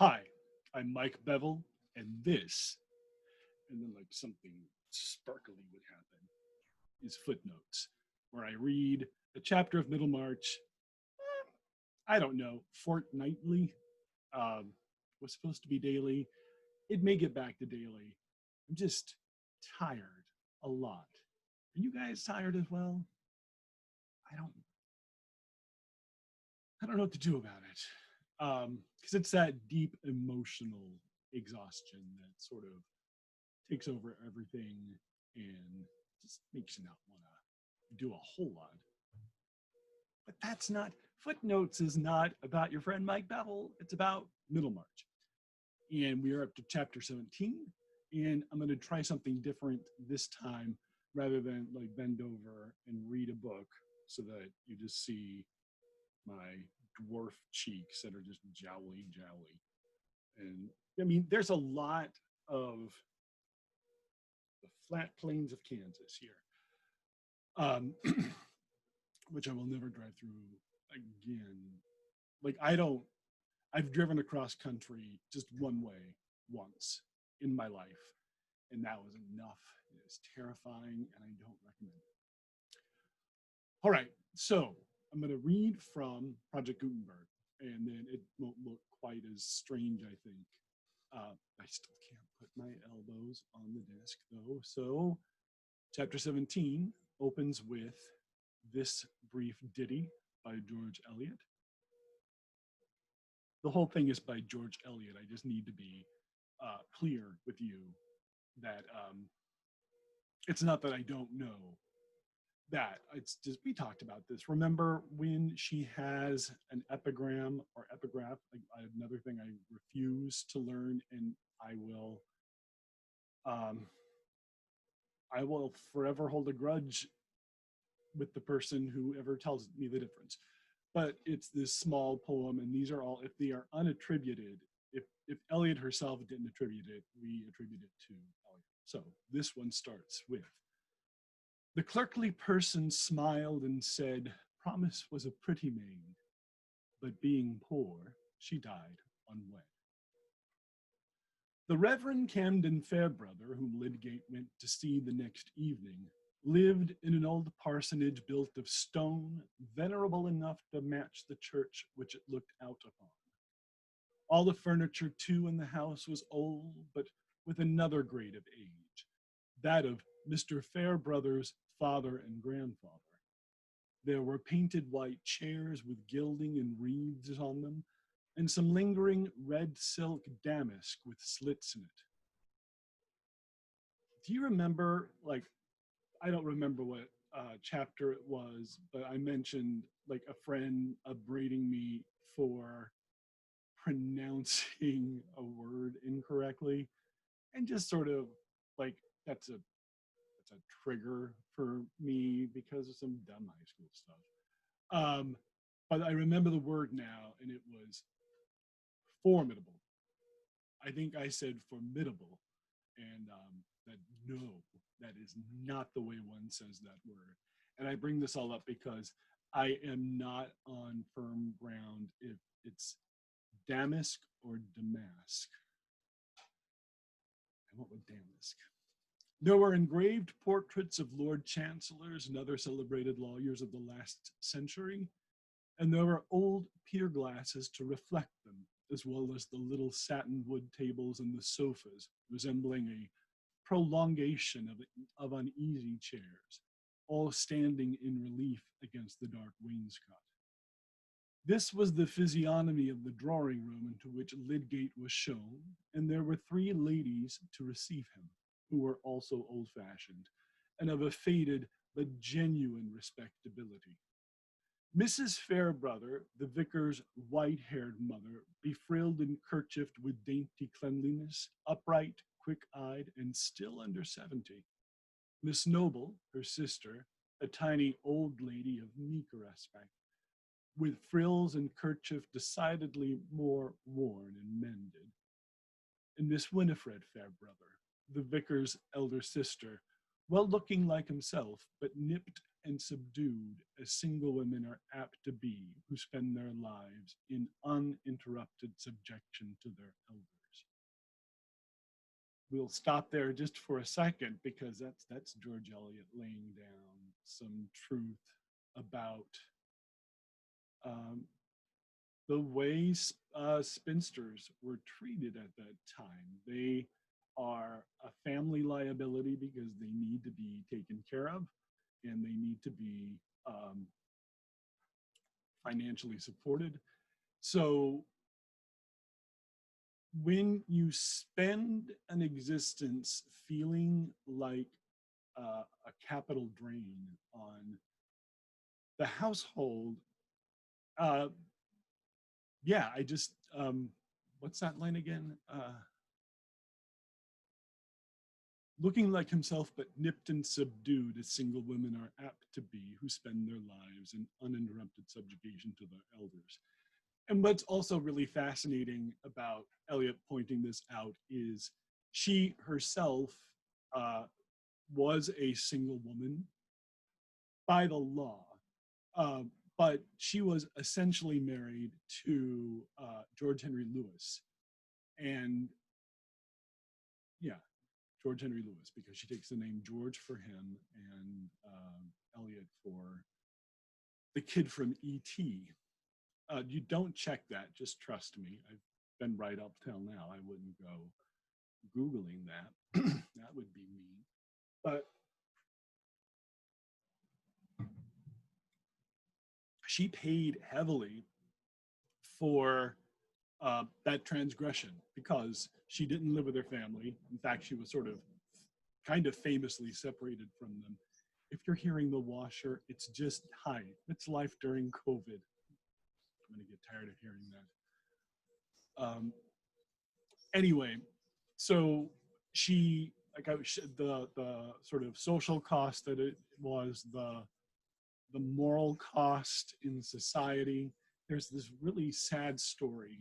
Hi, I'm Mike Bevel, and this, and then like something sparkly would happen, is Footnotes, where I read a chapter of Middlemarch, I don't know, fortnightly. Was supposed to be daily. It may get back to daily. I'm just tired a lot. Are you guys tired as well? I don't I don't know what to do about it. Because it's that deep emotional exhaustion that sort of takes over everything and just makes you not want to do a whole lot. But that's not, Footnotes is not about your friend Mike Bevel. It's about Middlemarch. And we are up to chapter 17. And I'm going to try something different this time rather than like bend over and read a book so that you just see my dwarf cheeks that are just jowly. And I mean, there's a lot of the flat plains of Kansas here, which I will never drive through again. Like, I've driven across country just one way once in my life, and that was enough. It is terrifying, and I don't recommend it. All right, so I'm going to read from Project Gutenberg, and then it won't look quite as strange, I think. I still can't put my elbows on the desk, though. So chapter 17 opens with this brief ditty by George Eliot. The whole thing is by George Eliot. I just need to be clear with you that it's not that I don't know that. It's just, we talked about this. Remember when she has an epigram or epigraph, like another thing I refuse to learn, and I will forever hold a grudge with the person who ever tells me the difference. But it's this small poem, and these are all, if they are unattributed, if Eliot herself didn't attribute it, we attribute it to Eliot. So this one starts with, the clerkly person smiled and said, Promise was a pretty maid, but being poor, she died unwed. The Reverend Camden Farebrother, whom Lydgate went to see the next evening, lived in an old parsonage built of stone, venerable enough to match the church which it looked out upon. All the furniture, too, in the house was old, but with another grade of age, that of Mr. Farebrother's father and grandfather. There were painted white chairs with gilding and wreaths on them, and some lingering red silk damask with slits in it. Do you remember, like, I don't remember what chapter it was, but I mentioned like a friend upbraiding me for pronouncing a word incorrectly, and just sort of like that's a trigger for me because of some dumb high school stuff. But I remember the word now, and it was formidable. I think I said formidable, and that no, that is not the way one says that word. And I bring this all up because I am not on firm ground if it's damask or damask. I went with damask. There were engraved portraits of Lord Chancellors and other celebrated lawyers of the last century, and there were old pier glasses to reflect them, as well as the little satin wood tables and the sofas, resembling a prolongation of uneasy chairs, all standing in relief against the dark wainscot. This was the physiognomy of the drawing room into which Lydgate was shown, and there were three ladies to receive him, who were also old-fashioned, and of a faded but genuine respectability. Mrs. Farebrother, the vicar's white-haired mother, befrilled and kerchiefed with dainty cleanliness, upright, quick-eyed, and still under 70. Miss Noble, her sister, a tiny old lady of meeker aspect, with frills and kerchief decidedly more worn and mended. And Miss Winifred Farebrother, the vicar's elder sister, well looking like himself, but nipped and subdued as single women are apt to be who spend their lives in uninterrupted subjection to their elders. We'll stop there just for a second because that's George Eliot laying down some truth about um, the way spinsters were treated at that time. They are a family liability because they need to be taken care of and they need to be financially supported. So when you spend an existence feeling like a capital drain on the household, uh, yeah, I just, what's that line again? Looking like himself, but nipped and subdued as single women are apt to be who spend their lives in uninterrupted subjugation to their elders. And what's also really fascinating about Eliot pointing this out is she herself was a single woman by the law, uh, but she was essentially married to George Henry Lewis. And yeah, George Henry Lewis, because she takes the name George for him and Eliot for the kid from E.T. You don't check that, just trust me. I've been right up till now. I wouldn't go Googling that. That would be mean. But she paid heavily for that transgression because she didn't live with her family. In fact, she was sort of kind of famously separated from them. If you're hearing the washer, it's just, hi, it's life during COVID. I'm gonna get tired of hearing that. Anyway, so she, like the sort of social cost that it was, the moral cost in society. There's this really sad story.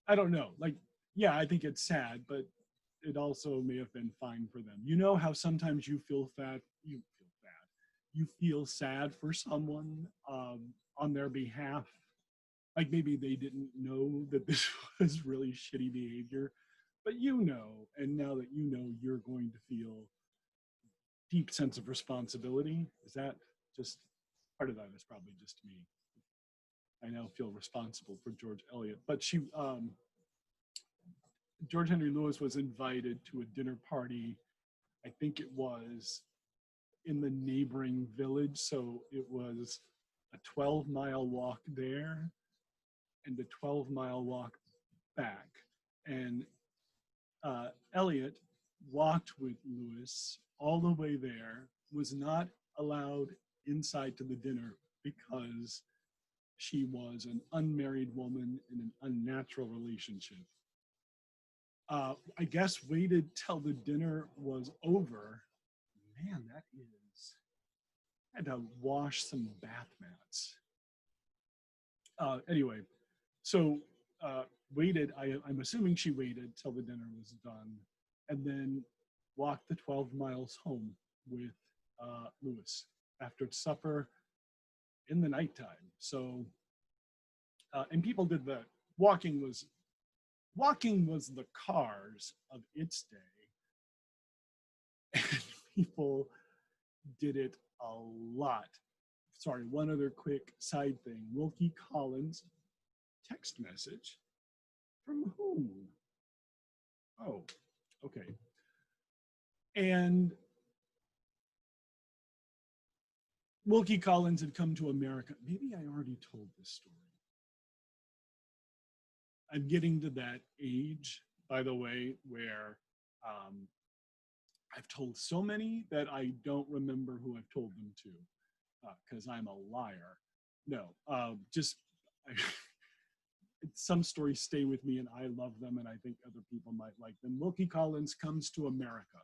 I don't know, like, yeah, I think it's sad, but it also may have been fine for them. You know how sometimes you feel you feel sad for someone on their behalf, like maybe they didn't know that this was really shitty behavior, but you know, and now that you know, you're going to feel deep sense of responsibility. Is that just part of that is probably just me. I now feel responsible for George Eliot, but George Henry Lewis was invited to a dinner party. I think it was in the neighboring village. So it was a 12-mile walk there and a 12-mile walk back. And Eliot walked with Lewis all the way there, was not allowed inside to the dinner because she was an unmarried woman in an unnatural relationship. I guess waited till the dinner was over. Man, that is, I had to wash some bath mats. Anyway, so waited, I'm assuming she waited till the dinner was done and then walked the 12 miles home with Lewis after supper in the nighttime. So, and people did that. Walking was the cars of its day. And people did it a lot. Sorry, one other quick side thing. Wilkie Collins, text message. From whom? Oh, okay. And Wilkie Collins had come to America. Maybe I already told this story. I'm getting to that age, by the way, where I've told so many that I don't remember who I've told them to because I'm a liar. No, just some stories stay with me and I love them and I think other people might like them. Wilkie Collins comes to America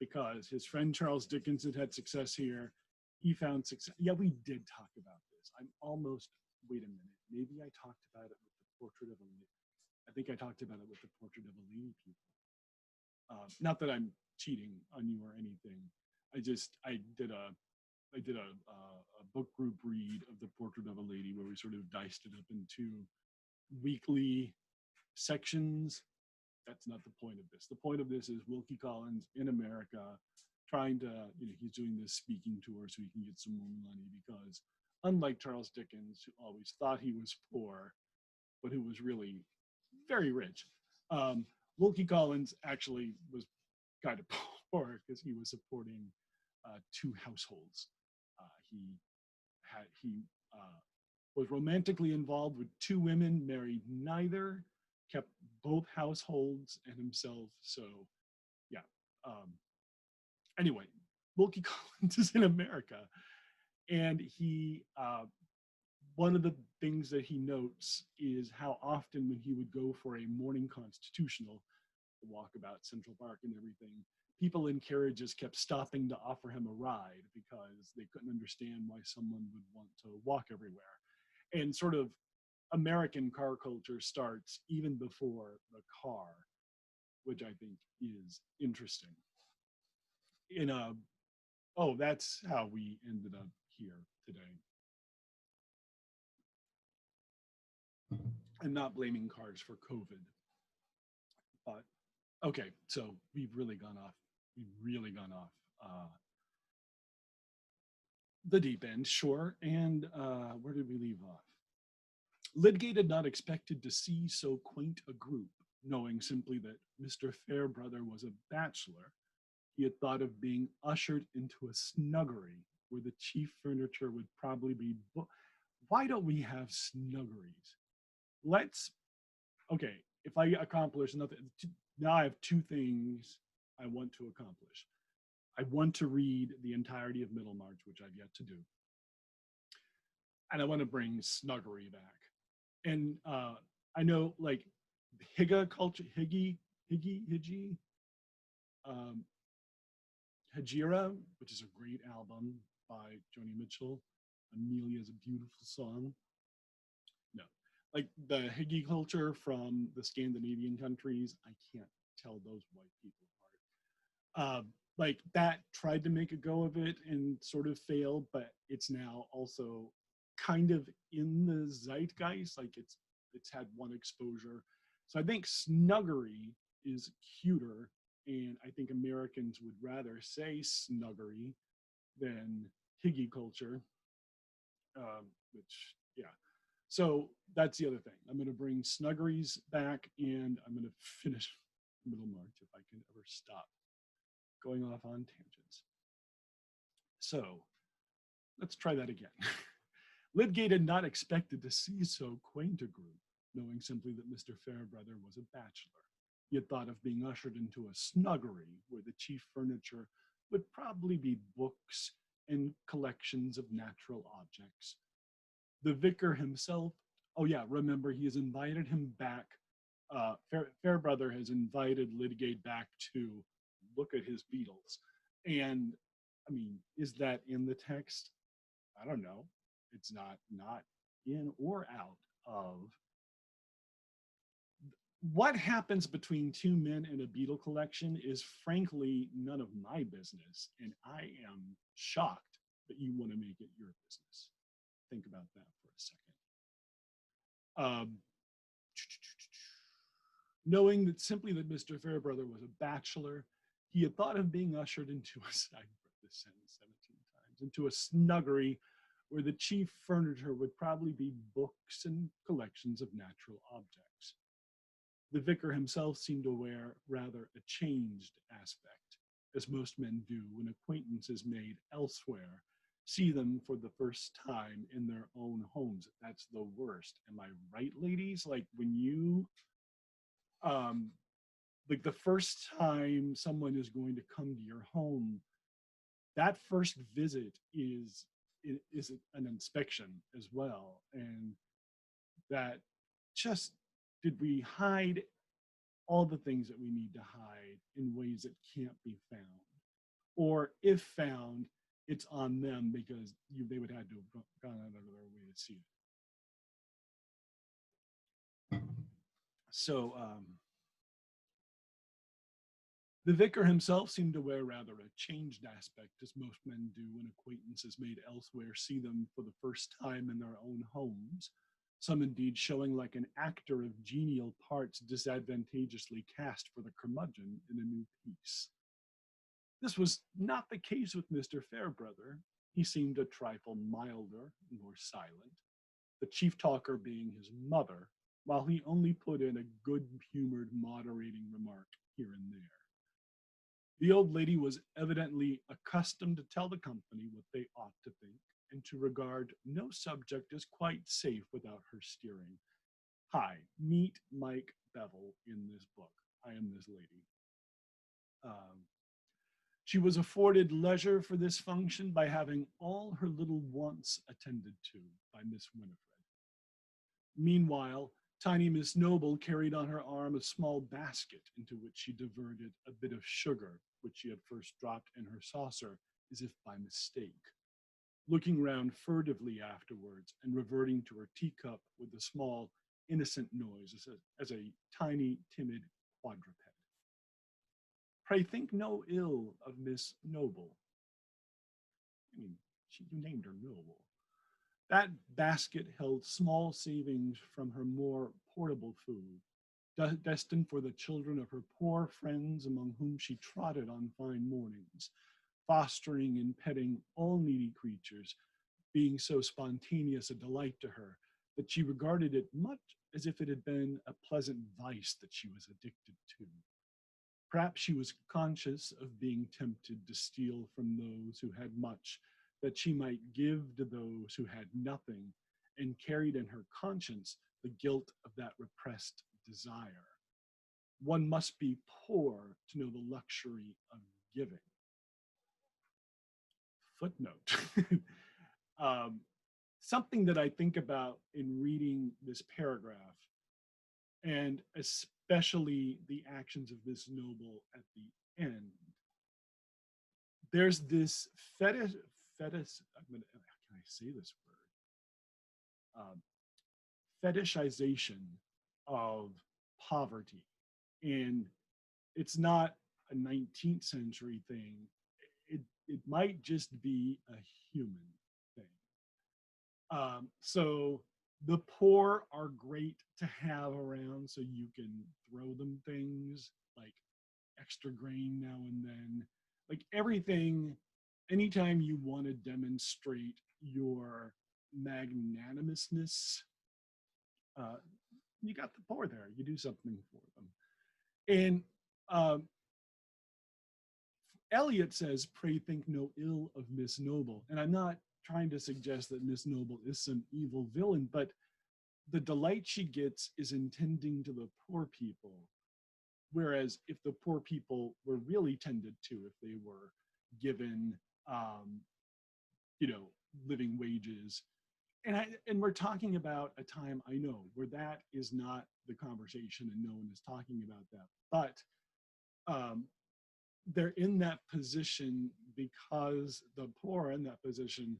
because his friend Charles Dickens had success here. He found success. Yeah, we did talk about this. I'm almost, wait a minute, maybe I talked about it with the portrait of a lady. I think I talked about it with the portrait of a lady people. Not that I'm cheating on you or anything. I did a book group read of The Portrait of a Lady where we sort of diced it up into weekly sections. That's not the point of this. The point of this is Wilkie Collins in America trying to, he's doing this speaking tour so he can get some more money because unlike Charles Dickens, who always thought he was poor, but who was really very rich, Wilkie Collins actually was kind of poor because he was supporting two households. He was romantically involved with two women, married neither, kept both households and himself. So, yeah. Anyway, Wilkie Collins is in America, and he one of the things that he notes is how often when he would go for a morning constitutional, the walk about Central Park and everything, people in carriages kept stopping to offer him a ride because they couldn't understand why someone would want to walk everywhere. And sort of American car culture starts even before the car, which I think is interesting. That's how we ended up here today. I'm not blaming cars for COVID, but okay, so we've really gone off the deep end, sure. And where did we leave off? Lydgate had not expected to see so quaint a group, knowing simply that Mr. Farebrother was a bachelor. He had thought of being ushered into a snuggery where the chief furniture would probably be. Why don't we have snuggeries? Okay, if I accomplish nothing, now I have two things I want to accomplish. I want to read the entirety of Middlemarch, which I've yet to do. And I want to bring snuggery back. And I know like Hygge culture, Hejira, which is a great album by Joni Mitchell. Amelia is a beautiful song. No, like the Hygge culture from the Scandinavian countries, I can't tell those white people apart. Like that tried to make a go of it and sort of failed, but it's now also kind of in the zeitgeist. Like it's had one exposure. So I think snuggery is cuter, and I think Americans would rather say snuggery than Hygge culture, which, yeah. So that's the other thing. I'm going to bring snuggeries back, and I'm going to finish Middlemarch if I can ever stop going off on tangents. So let's try that again. Lydgate had not expected to see so quaint a group, knowing simply that Mr. Farebrother was a bachelor. He had thought of being ushered into a snuggery where the chief furniture would probably be books and collections of natural objects. The vicar himself, oh yeah, remember he has invited him back. Farebrother has invited Lydgate back to look at his beetles. And I mean, is that in the text? I don't know. It's not in or out of. What happens between two men in a beetle collection is frankly none of my business. And I am shocked that you want to make it your business. Think about that for a second. Knowing that simply that Mr. Farebrother was a bachelor, he had thought of being ushered into I read this sentence 17 times, into a snuggery where the chief furniture would probably be books and collections of natural objects. The vicar himself seemed to wear rather a changed aspect, as most men do when acquaintance is made elsewhere, see them for the first time in their own homes. That's the worst. Am I right, ladies? Like when you, like the first time someone is going to come to your home, that first visit is an inspection as well. And that just, did we hide all the things that we need to hide in ways that can't be found? Or if found, it's on them because they would have to have gone out of their way to see it. So The vicar himself seemed to wear rather a changed aspect, as most men do when acquaintances made elsewhere see them for the first time in their own homes, some indeed showing like an actor of genial parts disadvantageously cast for the curmudgeon in a new piece. This was not the case with Mr. Farebrother. He seemed a trifle milder and more silent, the chief talker being his mother, while he only put in a good-humored moderating remark here and there. The old lady was evidently accustomed to tell the company what they ought to think, and to regard no subject as quite safe without her steering. Hi, meet Mike Bevel in this book. I am this lady. She was afforded leisure for this function by having all her little wants attended to by Miss Winifred. Meanwhile, tiny Miss Noble carried on her arm a small basket into which she diverted a bit of sugar, which she had first dropped in her saucer as if by mistake, looking round furtively afterwards and reverting to her teacup with a small, innocent noise as a tiny, timid quadruped. Pray think no ill of Miss Noble. I mean, you named her Noble. That basket held small savings from her more portable food, destined for the children of her poor friends among whom she trotted on fine mornings, fostering and petting all needy creatures, being so spontaneous a delight to her that she regarded it much as if it had been a pleasant vice that she was addicted to. Perhaps she was conscious of being tempted to steal from those who had much, that she might give to those who had nothing, and carried in her conscience the guilt of that repressed desire. One must be poor to know the luxury of giving. Footnote. Something that I think about in reading this paragraph, and especially the actions of Miss Noble at the end. There's this can I say this word? Fetishization of poverty. And it's not a 19th century thing. It might just be a human thing. So the poor are great to have around, so you can throw them things like extra grain now and then. Like everything, anytime you want to demonstrate your magnanimousness, you got the poor there. You do something for them. And Eliot says, pray think no ill of Miss Noble. And I'm not trying to suggest that Miss Noble is some evil villain, but the delight she gets is in tending to the poor people. Whereas if the poor people were really tended to, if they were given, living wages, and we're talking about a time, I know, where that is not the conversation and no one is talking about that, but they're in that position because the poor are in that position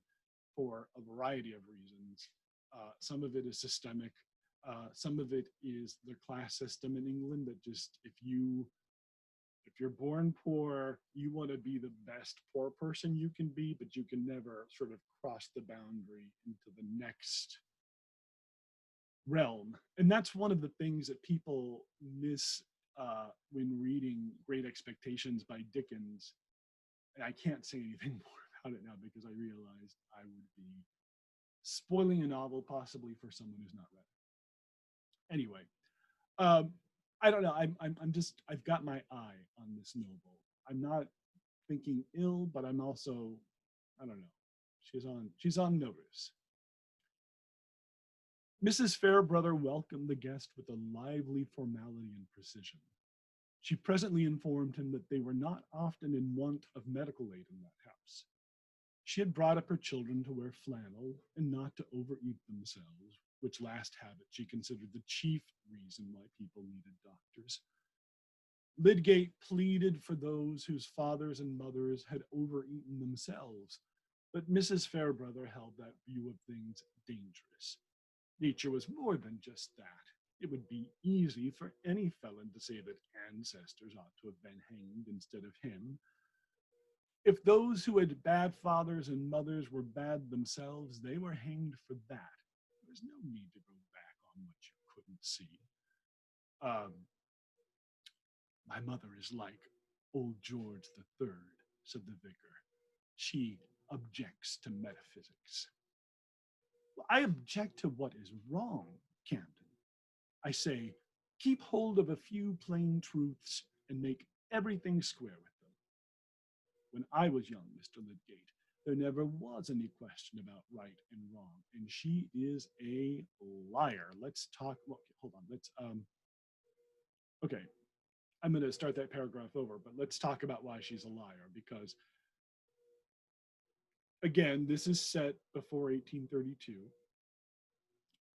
for a variety of reasons. Some of it is systemic. Some of it is the class system in England that just, if you're born poor, you want to be the best poor person you can be, but you can never sort of cross the boundary into the next realm. And that's one of the things that people miss when reading Great Expectations by Dickens. And I can't say anything more about it now because I realized I would be spoiling a novel possibly for someone who's not read it. Anyway, I don't know. I've got my eye on Miss Noble. I'm not thinking ill, but I'm also, I don't know. She's on notice. Mrs. Farebrother welcomed the guest with a lively formality and precision. She presently informed him that they were not often in want of medical aid in that house. She had brought up her children to wear flannel and not to overeat themselves, which last habit she considered the chief reason why people needed doctors. Lydgate pleaded for those whose fathers and mothers had overeaten themselves, but Mrs. Farebrother held that view of things dangerous. Nature was more than just that. It would be easy for any felon to say that ancestors ought to have been hanged instead of him. If those who had bad fathers and mothers were bad themselves, they were hanged for that. There's no need to go back on what you couldn't see. Um, my mother is like old George III, said the vicar. She objects to metaphysics. Well, I object to what is wrong, Camden. I say, keep hold of a few plain truths and make everything square with them. When I was young, Mr. Lydgate, there never was any question about right and wrong, and she is a liar. Let's talk. Well, hold on. Okay, I'm going to start that paragraph over, but let's talk about why she's a liar, because again, this is set before 1832,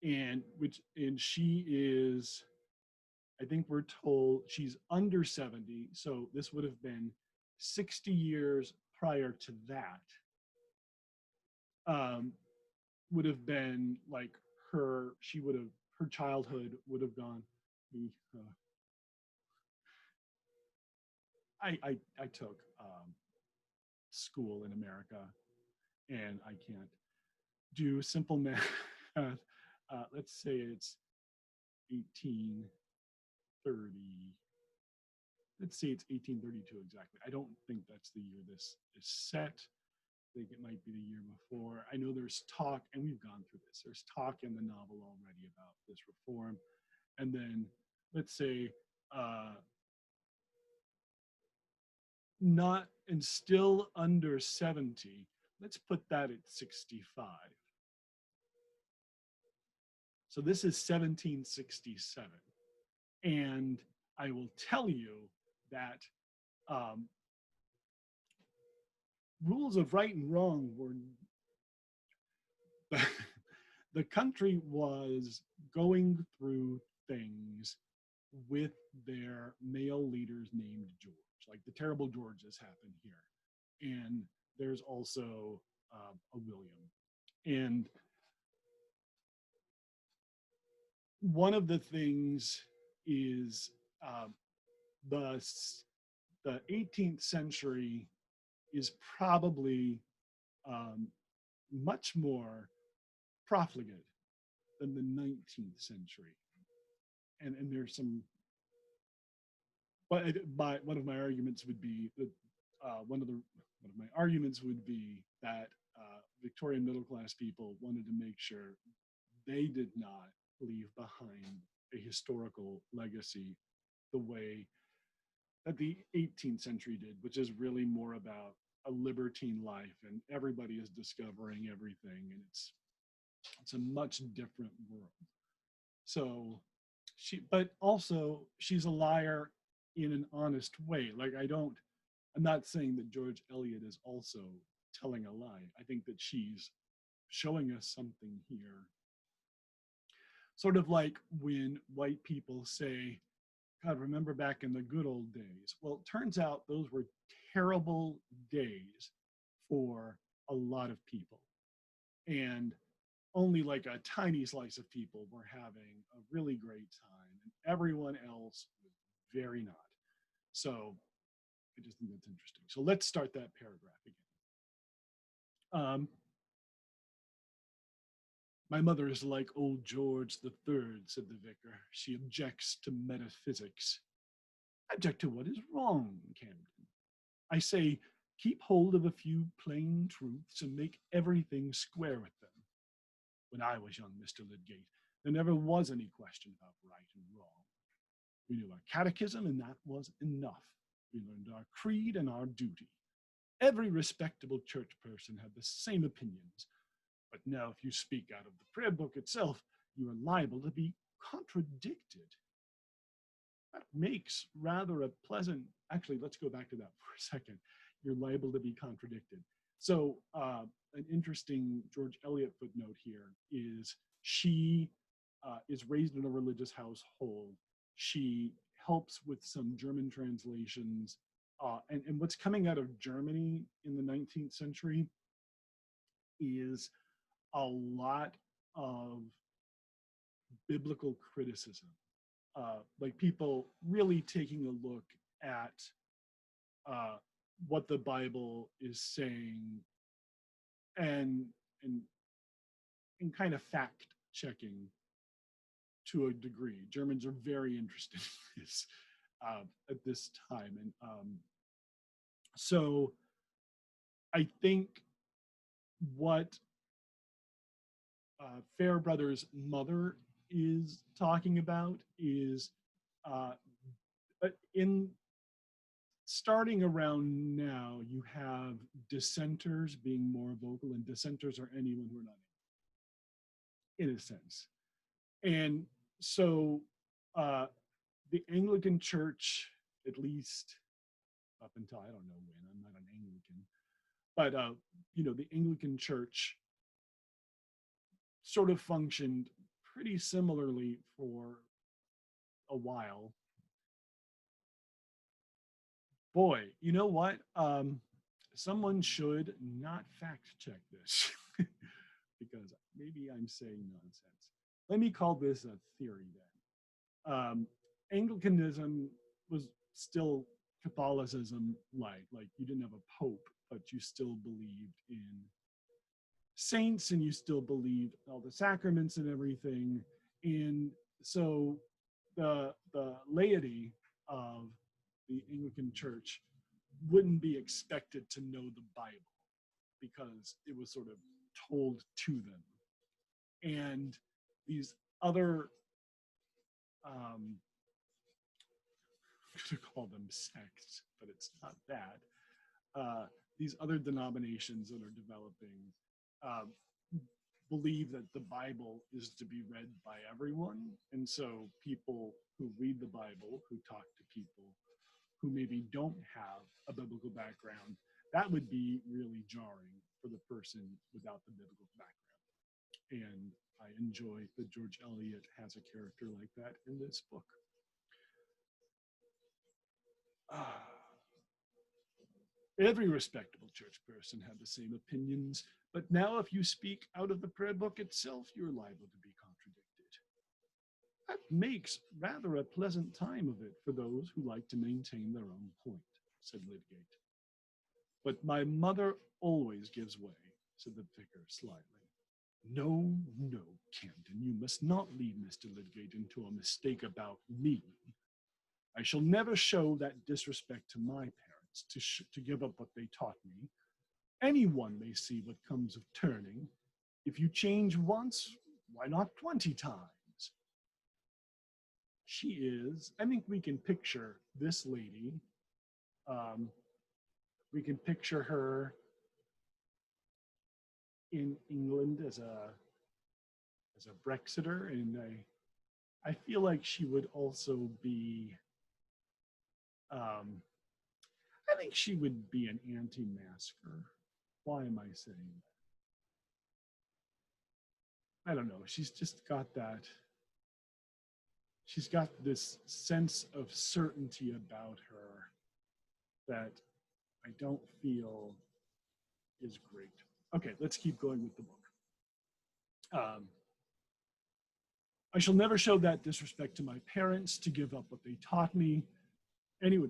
and she is, I think we're told she's under 70, so this would have been 60 years prior to that. Would have been like her childhood would have gone. I took school in America, and I can't do simple math. Let's say it's 1830. Let's say it's 1832 exactly. I don't think that's the year this is set. I think it might be the year before. I know there's talk, and we've gone through this. There's talk in the novel already about this reform. And then let's say not and still under 70. Let's put that at 65. So this is 1767. And I will tell you that rules of right and wrong were, the country was going through things with their male leaders named George, like the terrible Georges happen here. And there's also a William. And one of the things is the 18th century is probably much more profligate than the 19th century. And there's some, but one of my arguments would be that that Victorian middle class people wanted to make sure they did not leave behind a historical legacy the way that the 18th century did, which is really more about a libertine life, and everybody is discovering everything, and it's a much different world. So but also she's a liar in an honest way. Like I'm not saying that George Eliot is also telling a lie. I think that she's showing us something here. Sort of like when white people say, God, remember back in the good old days. Well, it turns out those were terrible days for a lot of people. And only like a tiny slice of people were having a really great time, and everyone else was very not. So I just think that's interesting. So let's start that paragraph again. My mother is like old George III, said the vicar. She objects to metaphysics. I object to what is wrong, Camden. I say, keep hold of a few plain truths and make everything square with them. When I was young, Mr. Lydgate, there never was any question about right and wrong. We knew our catechism, and that was enough. We learned our creed and our duty. Every respectable church person had the same opinions. But now, if you speak out of the prayer book itself, you are liable to be contradicted. That makes rather a pleasant, actually, let's go back to that for a second. You're liable to be contradicted. So an interesting George Eliot footnote here is she is raised in a religious household. She helps with some German translations. And what's coming out of Germany in the 19th century is a lot of biblical criticism, like people really taking a look at what the Bible is saying and and and kind of fact checking to a degree. Germans are very interested in this at this time, and so I think what Farebrother's mother is talking about is in starting around now, you have dissenters being more vocal, and dissenters are anyone who are not in a sense. And so the Anglican Church, at least up until I don't know when, I'm not an Anglican, but the Anglican Church sort of functioned pretty similarly for a while. Boy, you know what? Someone should not fact check this because maybe I'm saying nonsense. Let me call this a theory then. Anglicanism was still Catholicism like you didn't have a pope, but you still believed in saints and you still believed all the sacraments and everything. And so the laity of the Anglican Church wouldn't be expected to know the Bible because it was sort of told to them. And these other, I'm going to call them sects, but it's not that. These other denominations that are developing believe that the Bible is to be read by everyone. And so people who read the Bible, who talk to people who maybe don't have a biblical background, that would be really jarring for the person without the biblical background. And I enjoy that George Eliot has a character like that in this book. Every respectable church person had the same opinions, but now if you speak out of the prayer book itself, you're liable to be contradicted. That makes rather a pleasant time of it for those who like to maintain their own point, said Lydgate. But my mother always gives way, said the vicar slyly. No, no, Camden, you must not lead Mr. Lydgate into a mistake about me. I shall never show that disrespect to my parents to give up what they taught me. Anyone may see what comes of turning. If you change once, why not 20 times? She is, I think we can picture this lady. We can picture her in England as a Brexiter, and I feel like she would also be, I think she would be an anti-masker. Why am I saying that? I don't know. She's just got that. She's got this sense of certainty about her that I don't feel is great. Okay, let's keep going with the book. I shall never show that disrespect to my parents to give up what they taught me. Anyway,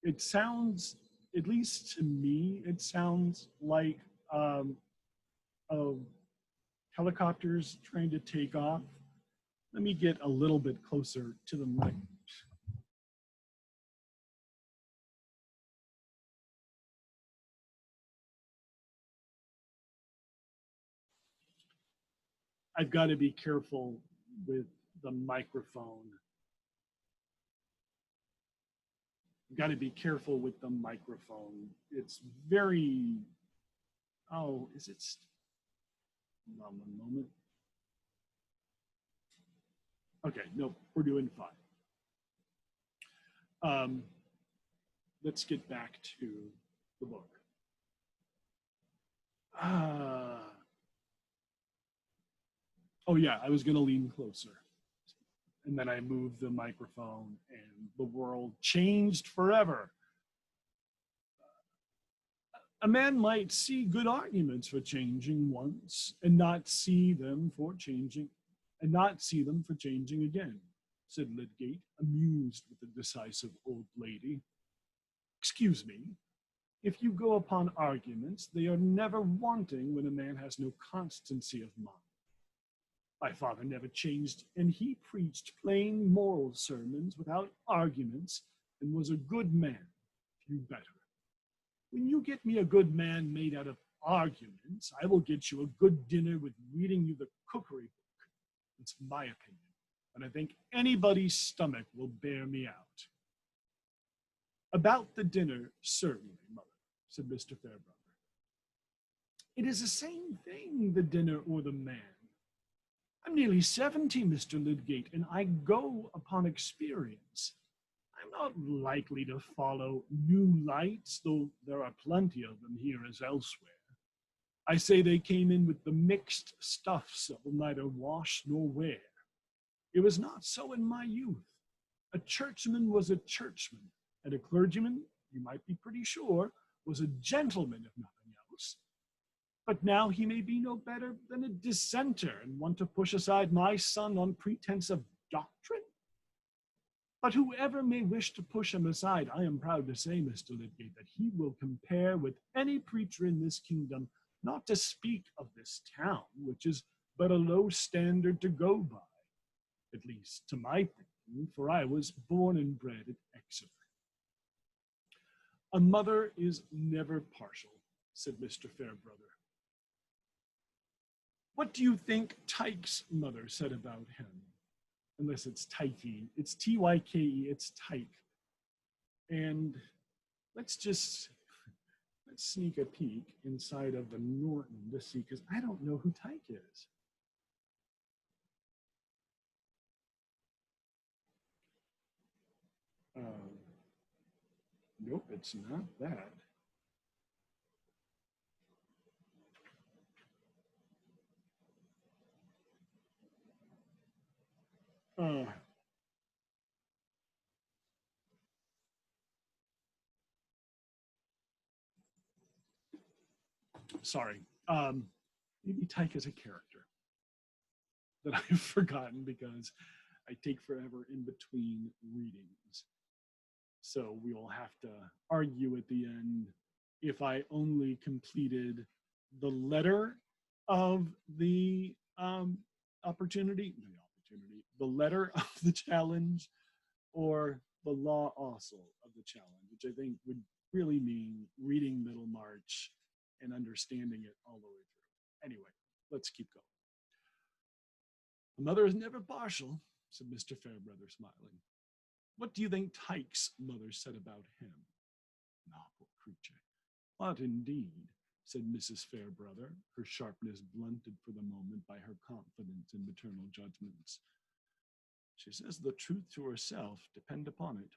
it sounds, at least to me, it sounds like helicopters trying to take off. Let me get a little bit closer to the mic. I've got to be careful with the microphone. I've got to be careful with the microphone. It's very, oh, is it? Hold on one moment. Okay, no, we're doing fine. Let's get back to the book. Oh yeah, I was gonna lean closer. And then I moved the microphone and the world changed forever. A man might see good arguments for changing once and not see them for changing and not see them for changing again, said Lydgate, amused with the decisive old lady. Excuse me, if you go upon arguments, they are never wanting when a man has no constancy of mind. My father never changed, and he preached plain moral sermons without arguments, and was a good man, few better. When you get me a good man made out of arguments, I will get you a good dinner with reading you the cookery book. It's my opinion, and I think anybody's stomach will bear me out. About the dinner, certainly, mother, said Mr. Farebrother. It is the same thing, the dinner or the man. I'm nearly 70, Mr. Lydgate, and I go upon experience. I'm not likely to follow new lights, though there are plenty of them here as elsewhere. I say they came in with the mixed stuffs that will neither wash nor wear. It was not so in my youth. A churchman was a churchman, and a clergyman, you might be pretty sure, was a gentleman if nothing else. But now he may be no better than a dissenter and want to push aside my son on pretense of doctrine. But whoever may wish to push him aside, I am proud to say, Mr. Lydgate, that he will compare with any preacher in this kingdom, not to speak of this town, which is but a low standard to go by, at least to my thinking, for I was born and bred at Exeter. A mother is never partial, said Mr. Farebrother. What do you think Tyke's mother said about him? Unless it's Tyke. It's Tyke, it's Tyke. And let's sneak a peek inside of the Norton to see, because I don't know who Tyke is. Nope, it's not that. Sorry. Maybe Tyke is a character that I've forgotten because I take forever in between readings. So we will have to argue at the end if I only completed the letter of the the letter of the challenge, or the law also of the challenge, which I think would really mean reading Middlemarch and understanding it all the way through. Anyway, let's keep going. The mother is never partial, said Mr. Farebrother, smiling. What do you think Tyke's mother said about him? No, poor creature. What indeed, said Mrs. Farebrother, her sharpness blunted for the moment by her confidence in maternal judgments. She says the truth to herself, depend upon it.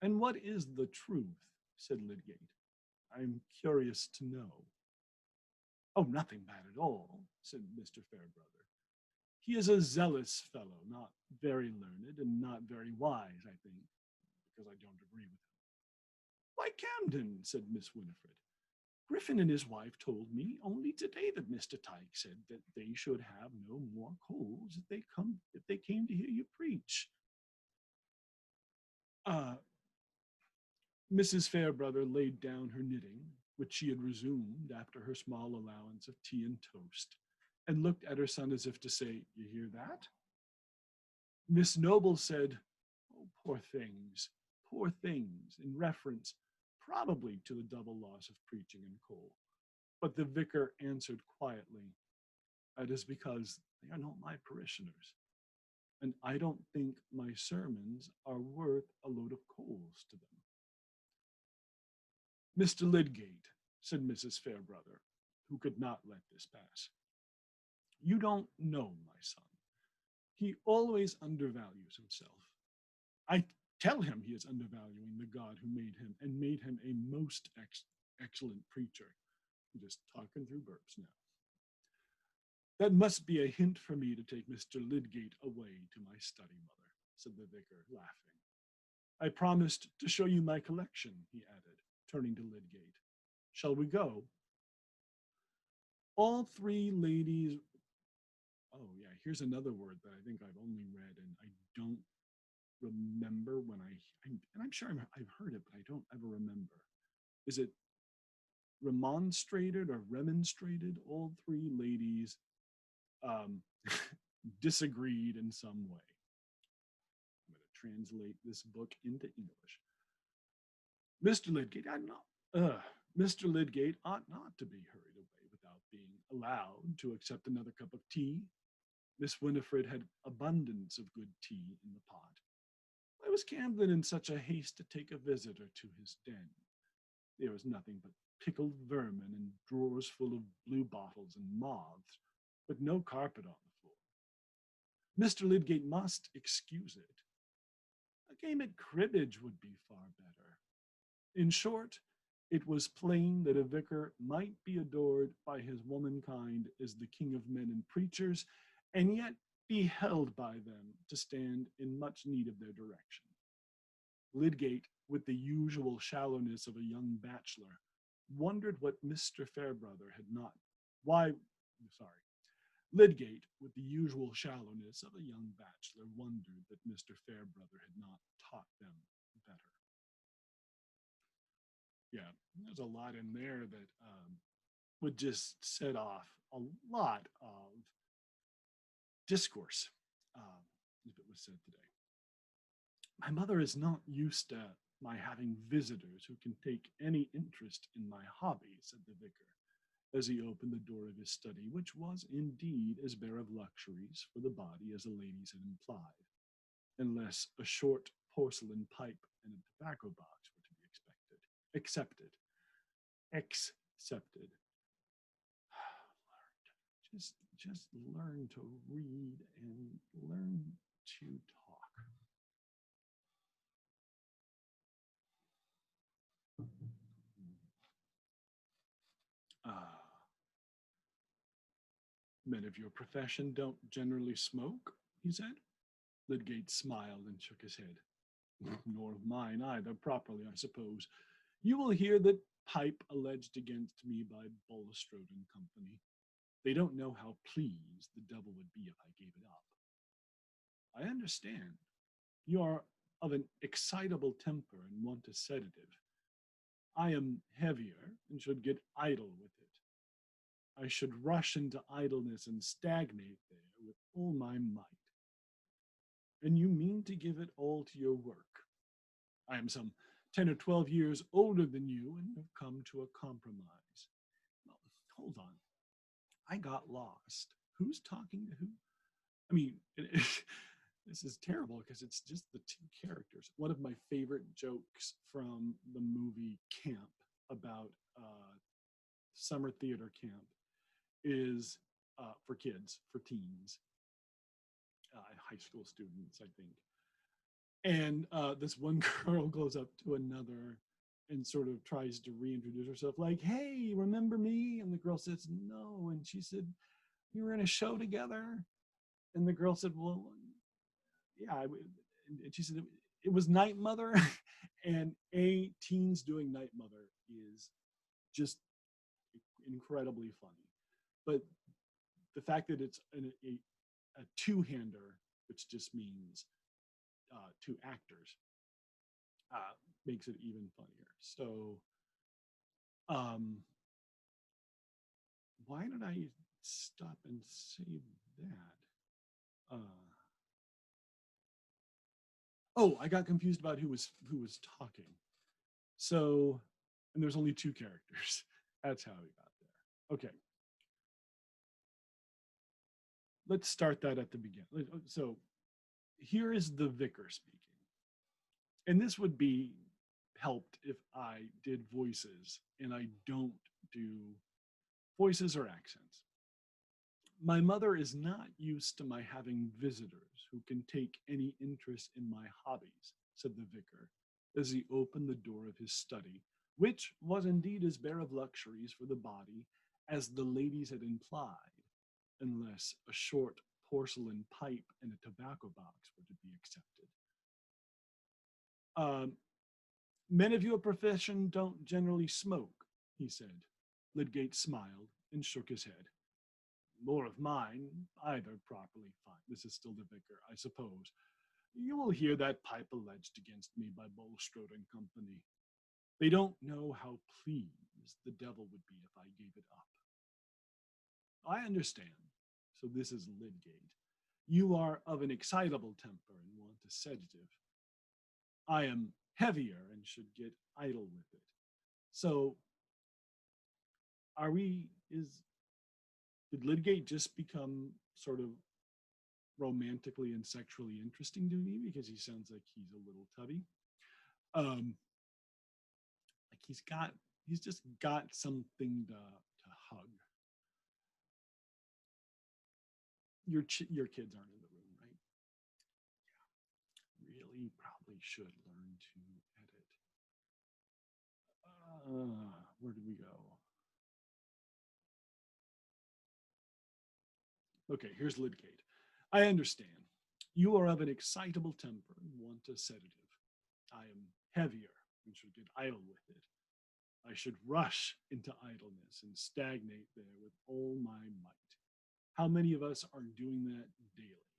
And what is the truth? Said Lydgate. I am curious to know. Oh, nothing bad at all, said Mr. Farebrother. He is a zealous fellow, not very learned and not very wise, I think, because I don't agree with him. Why, Camden, said Miss Winifred. Griffin and his wife told me only today that Mr. Tyke said that they should have no more coals if they came to hear you preach. Mrs. Farebrother laid down her knitting, which she had resumed after her small allowance of tea and toast, and looked at her son as if to say, you hear that? Miss Noble said, oh, poor things, in reference probably to the double loss of preaching and coal. But the vicar answered quietly, it is because they are not my parishioners, and I don't think my sermons are worth a load of coals to them. Mr. Lydgate, said Mrs. Farebrother, who could not let this pass. You don't know my son. He always undervalues himself. I tell him he is undervaluing the God who made him and made him a most excellent preacher. I'm just talking through verbs now. That must be a hint for me to take Mr. Lydgate away to my study, mother, said the vicar, laughing. I promised to show you my collection, he added, turning to Lydgate. Shall we go? All three ladies Oh, yeah, here's another word that I think I've only read and I don't remember when and I'm sure I've heard it, but I don't ever remember. Is it remonstrated or remonstrated? All three ladies um, disagreed in some way. I'm going to translate this book into English. Mr. Lydgate, Mr. Lydgate ought not to be hurried away without being allowed to accept another cup of tea. Miss Winifred had abundance of good tea in the pot. Why was Camden in such a haste to take a visitor to his den? There was nothing but pickled vermin and drawers full of blue bottles and moths, but no carpet on the floor. Mr. Lydgate must excuse it. A game at cribbage would be far better. In short, it was plain that a vicar might be adored by his womankind as the king of men and preachers, and yet be held by them to stand in much need of their direction. Lydgate, with the usual shallowness of a young bachelor, wondered what Mr. Farebrother had not. Lydgate, with the usual shallowness of a young bachelor, wondered that Mr. Farebrother had not taught them better. Yeah, there's a lot in there that would just set off a lot of discourse, if it was said today. My mother is not used to my having visitors who can take any interest in my hobby, said the vicar, as he opened the door of his study, which was indeed as bare of luxuries for the body as the ladies had implied, unless a short porcelain pipe and a tobacco box were to be accepted. Just learn to read and learn to talk. Men of your profession don't generally smoke, he said. Lydgate smiled and shook his head. Nor of mine either, properly, I suppose. You will hear that pipe alleged against me by Bulstrode and Company. They don't know how pleased the devil would be if I gave it up. I understand. You are of an excitable temper and want a sedative. I am heavier and should get idle with it. I should rush into idleness and stagnate there with all my might. And you mean to give it all to your work. I am some 10 or 12 years older than you and have come to a compromise. Well, hold on. I got lost. Who's talking to who? I mean, this is terrible because it's just the two characters. One of my favorite jokes from the movie Camp about summer theater camp is for kids, for teens, high school students, I think. And this one girl goes up to another and sort of tries to reintroduce herself, like, hey, remember me? And the girl says, no. And she said, we were in a show together. And the girl said, well, yeah. And she said, it was Night Mother. And teens doing Night Mother is just incredibly funny. But the fact that it's a two-hander, which just means two actors, makes it even funnier. So why did I stop and save that? Oh, I got confused about who was talking. So, and there's only two characters. That's how we got there. Okay. Let's start that at the beginning. So here is the vicar speaking. And this would be helped if I did voices and I don't do voices or accents. My mother is not used to my having visitors who can take any interest in my hobbies, said the vicar, as he opened the door of his study, which was indeed as bare of luxuries for the body as the ladies had implied, unless a short porcelain pipe and a tobacco box were to be accepted. Men of your profession don't generally smoke, he said. Lydgate smiled and shook his head. more of mine, either properly fine. This is still the vicar, I suppose. You will hear that pipe alleged against me by Bulstrode and Company. They don't know how pleased the devil would be if I gave it up. I understand. So this is Lydgate. You are of an excitable temper and want a sedative. I am heavier and should get idle with it. So did Lydgate just become sort of romantically and sexually interesting to me because he sounds like he's a little tubby? Like he's just got something to hug. Your kids aren't in the room, right? Yeah. Really probably should learn to edit. Where did we go? Okay, here's Lydgate. I understand. You are of an excitable temper and want a sedative. I am heavier and should get idle with it. I should rush into idleness and stagnate there with all my might. How many of us are doing that daily?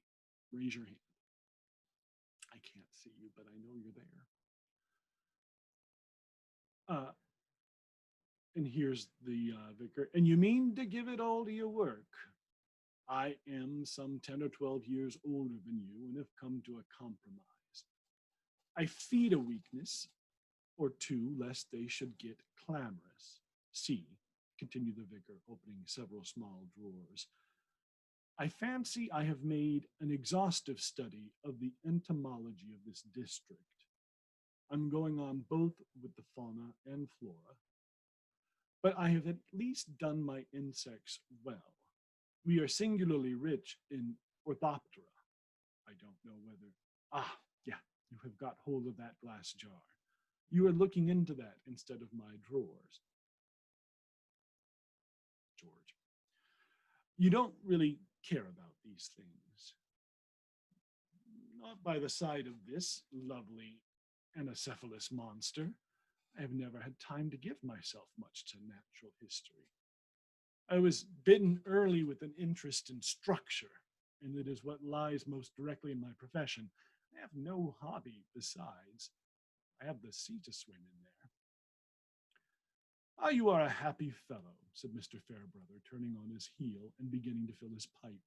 Raise your hand. I can't see you, but I know you're there. And here's the vicar. And you mean to give it all to your work? I am some 10 or 12 years older than you and have come to a compromise. I feed a weakness or two lest they should get clamorous. See, continued the vicar, opening several small drawers. I fancy I have made an exhaustive study of the entomology of this district. I'm going on both with the fauna and flora, but I have at least done my insects well. We are singularly rich in Orthoptera. I don't know whether, yeah, you have got hold of that glass jar. You are looking into that instead of my drawers. George, you don't really care about these things. Not by the side of this lovely anacephalous monster. I have never had time to give myself much to natural history. I was bitten early with an interest in structure, and it is what lies most directly in my profession. I have no hobby besides. I have the sea to swim in there. Ah, you are a happy fellow, said Mr. Farebrother, turning on his heel and beginning to fill his pipe.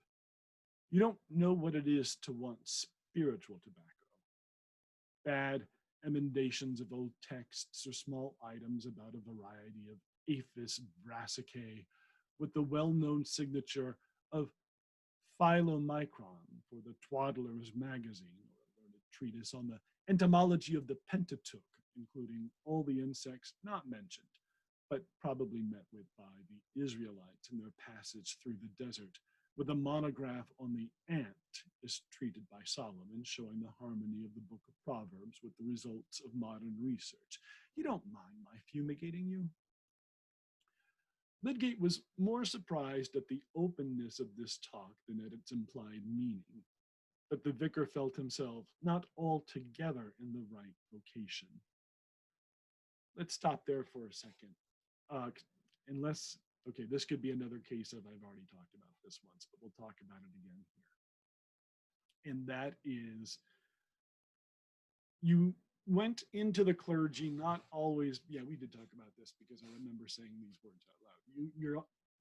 You don't know what it is to want spiritual tobacco. Bad emendations of old texts or small items about a variety of aphis brassicae with the well-known signature of Philomicron for the Twaddler's Magazine, or a learned treatise on the entomology of the Pentateuch, including all the insects not mentioned, but probably met with by the Israelites in their passage through the desert, with a monograph on the ant is treated by Solomon, showing the harmony of the book of Proverbs with the results of modern research. You don't mind my fumigating you? Lydgate was more surprised at the openness of this talk than at its implied meaning, but the vicar felt himself not altogether in the right vocation. Let's stop there for a second. Okay, this could be another case of I've already talked about this once, but we'll talk about it again here. And that is, you went into the clergy, not always, yeah, we did talk about this because I remember saying these words out loud.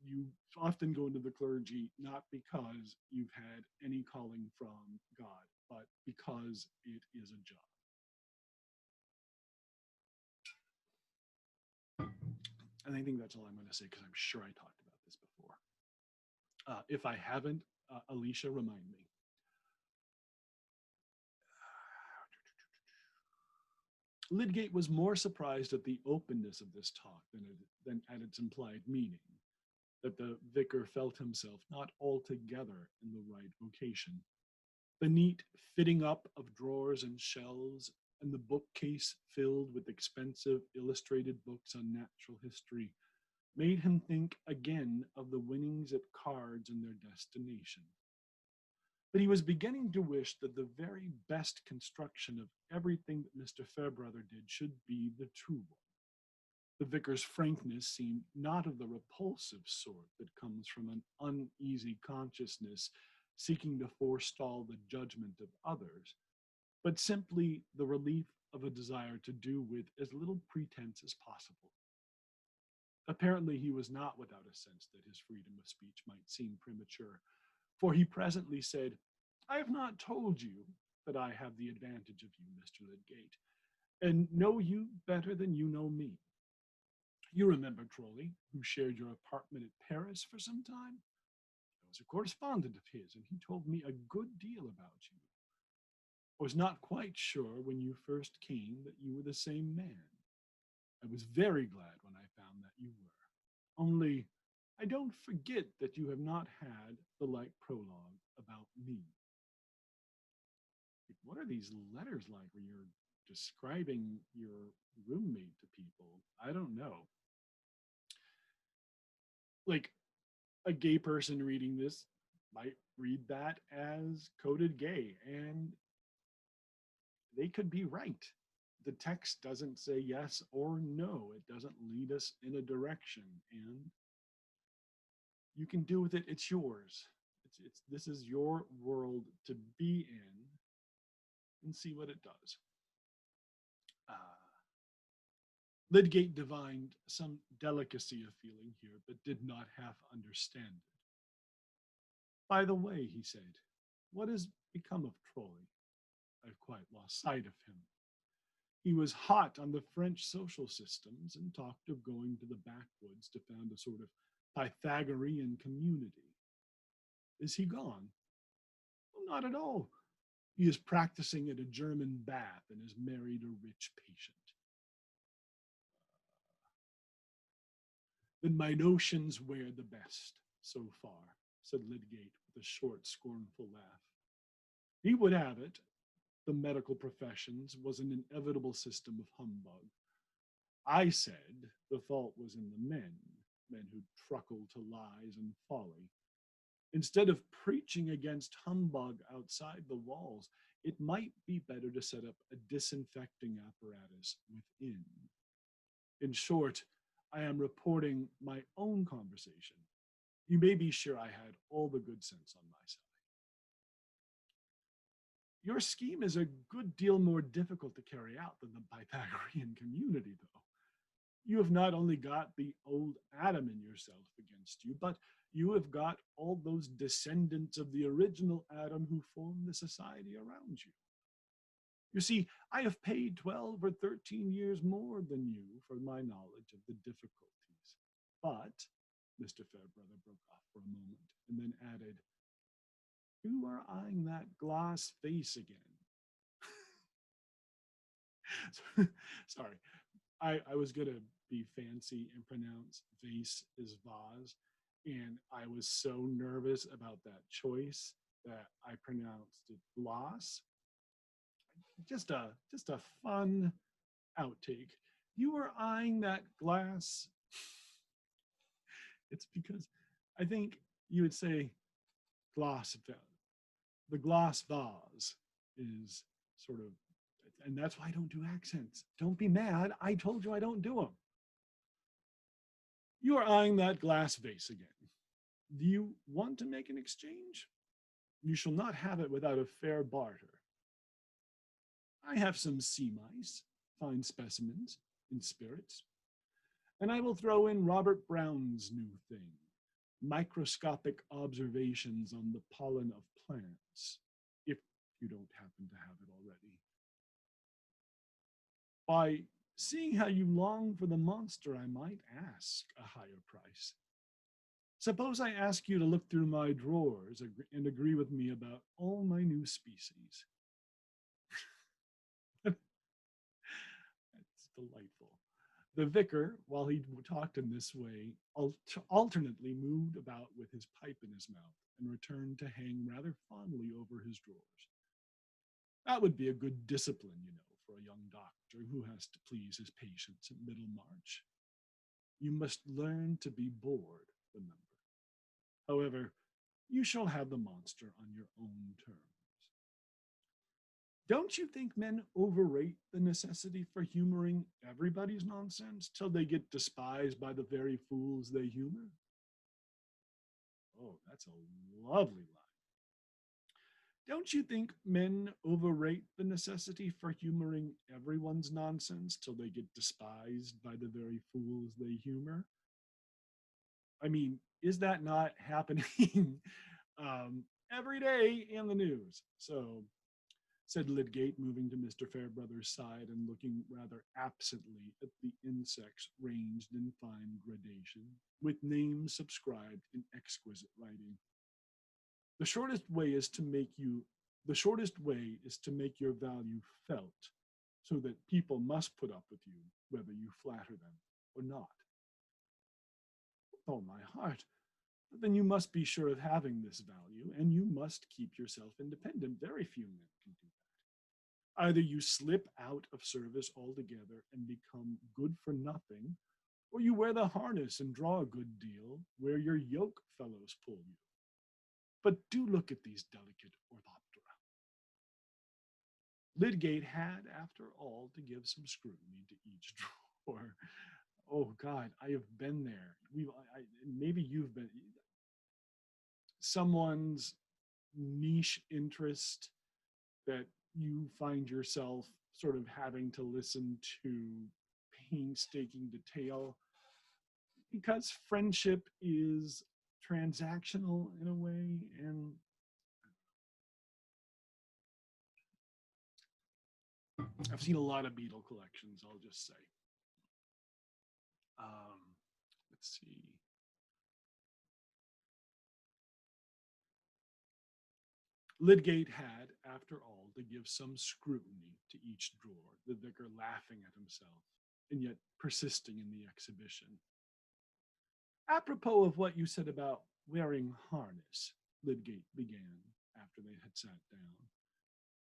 You often go into the clergy not because you've had any calling from God, but because it is a job. And I think that's all I'm going to say because I'm sure I talked about this before. If I haven't, Alicia, remind me. Lydgate was more surprised at the openness of this talk than at its implied meaning, that the vicar felt himself not altogether in the right vocation. The neat fitting up of drawers and shelves, and the bookcase filled with expensive illustrated books on natural history, made him think again of the winnings at cards and their destination. But he was beginning to wish that the very best construction of everything that Mr. Farebrother did should be the true one. The vicar's frankness seemed not of the repulsive sort that comes from an uneasy consciousness seeking to forestall the judgment of others, but simply the relief of a desire to do with as little pretense as possible. Apparently, he was not without a sense that his freedom of speech might seem premature, for he presently said, "I have not told you that I have the advantage of you, Mr. Lydgate, and know you better than you know me. You remember Trolley, who shared your apartment at Paris for some time? I was a correspondent of his, and he told me a good deal about you. I was not quite sure when you first came that you were the same man. I was very glad when I found that you were. Only, I don't forget that you have not had the like prologue about me." What are these letters like where you're describing your roommate to people? I don't know. Like, a gay person reading this might read that as coded gay, and they could be right. The text doesn't say yes or no. It doesn't lead us in a direction, and you can do with it. It's yours. This is your world to be in, and see what it does. Lydgate divined some delicacy of feeling here, but did not half understand it. "By the way," he said, "what has become of Trolley? I've quite lost sight of him. He was hot on the French social systems and talked of going to the backwoods to found a sort of Pythagorean community. Is he gone?" "Well, not at all. He is practicing at a German bath and has married a rich patient." "Then my notions wear the best, so far," said Lydgate with a short, scornful laugh. He would have it the medical professions was an inevitable system of humbug. I said the fault was in the men who truckle to lies and folly. Instead of preaching against humbug outside the walls, it might be better to set up a disinfecting apparatus within. In short, I am reporting my own conversation. You may be sure I had all the good sense on my side. Your scheme is a good deal more difficult to carry out than the Pythagorean community, though. You have not only got the old Adam in yourself against you, but you have got all those descendants of the original Adam who formed the society around you. You see, I have paid 12 or 13 years more than you for my knowledge of the difficulties. But, Mr. Farebrother broke off for a moment and then added, you are eyeing that glass face again. Sorry, I was going to be fancy and pronounce vase as vase, and I was so nervous about that choice that I pronounced it gloss. Just a fun outtake. You were eyeing that glass. It's because I think you would say glass. The glass vase is sort of, and that's why I don't do accents. Don't be mad. I told you I don't do them. You are eyeing that glass vase again. Do you want to make an exchange? You shall not have it without a fair barter. I have some sea mice, fine specimens, in spirits, and I will throw in Robert Brown's new thing, microscopic observations on the pollen of plants, if you don't happen to have it already. By seeing how you long for the monster, I might ask a higher price. Suppose I ask you to look through my drawers and agree with me about all my new species. That's delightful. The vicar, while he talked in this way, alternately moved about with his pipe in his mouth and returned to hang rather fondly over his drawers. That would be a good discipline, you know, for a young doctor who has to please his patients at Middlemarch. You must learn to be bored, remember. However, you shall have the monster on your own terms. Don't you think men overrate the necessity for humoring everybody's nonsense till they get despised by the very fools they humor? Oh, that's a lovely line. Don't you think men overrate the necessity for humoring everyone's nonsense till they get despised by the very fools they humor? I mean, is that not happening every day in the news? So, said Lydgate, moving to Mr. Farebrother's side and looking rather absently at the insects ranged in fine gradation, with names subscribed in exquisite writing. The shortest way is to make your value felt, so that people must put up with you, whether you flatter them or not. Oh, my heart. But then you must be sure of having this value, and you must keep yourself independent. Very few men can do that. Either you slip out of service altogether and become good for nothing, or you wear the harness and draw a good deal where your yoke fellows pull you. But do look at these delicate orthoptera. Lydgate had, after all, to give some scrutiny to each drawer. Oh God, I have been there. Maybe you've been. Someone's niche interest that you find yourself sort of having to listen to painstaking detail, because friendship is transactional in a way, and I've seen a lot of Beatle collections, I'll just say. Let's see. Lydgate had, after all, to give some scrutiny to each drawer, the vicar laughing at himself, and yet persisting in the exhibition. Apropos of what you said about wearing harness, Lydgate began, after they had sat down.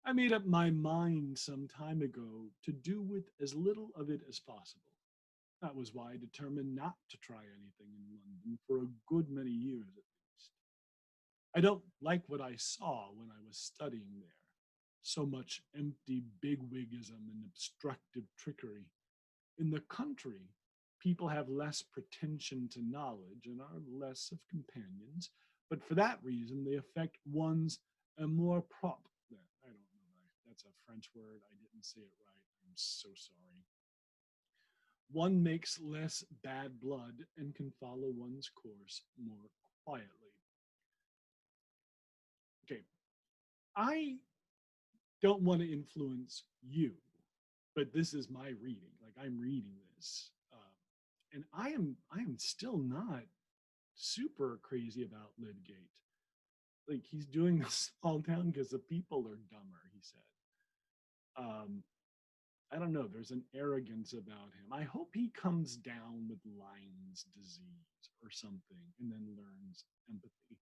I made up my mind some time ago to do with as little of it as possible. That was why I determined not to try anything in London for a good many years at least. I don't like what I saw when I was studying there. So much empty bigwigism and obstructive trickery. In the country, people have less pretension to knowledge and are less of companions, but for that reason they affect one's amour propre. I don't know, that's a French word, I didn't say it right, I'm so sorry. One makes less bad blood and can follow one's course more quietly. Okay, I don't want to influence you, but this is my reading. Like, I'm reading this, and I am still not super crazy about Lydgate. Like, he's doing this small town because the people are dumber, he said. I don't know, there's an arrogance about him. I hope he comes down with Lyme's disease or something and then learns empathy.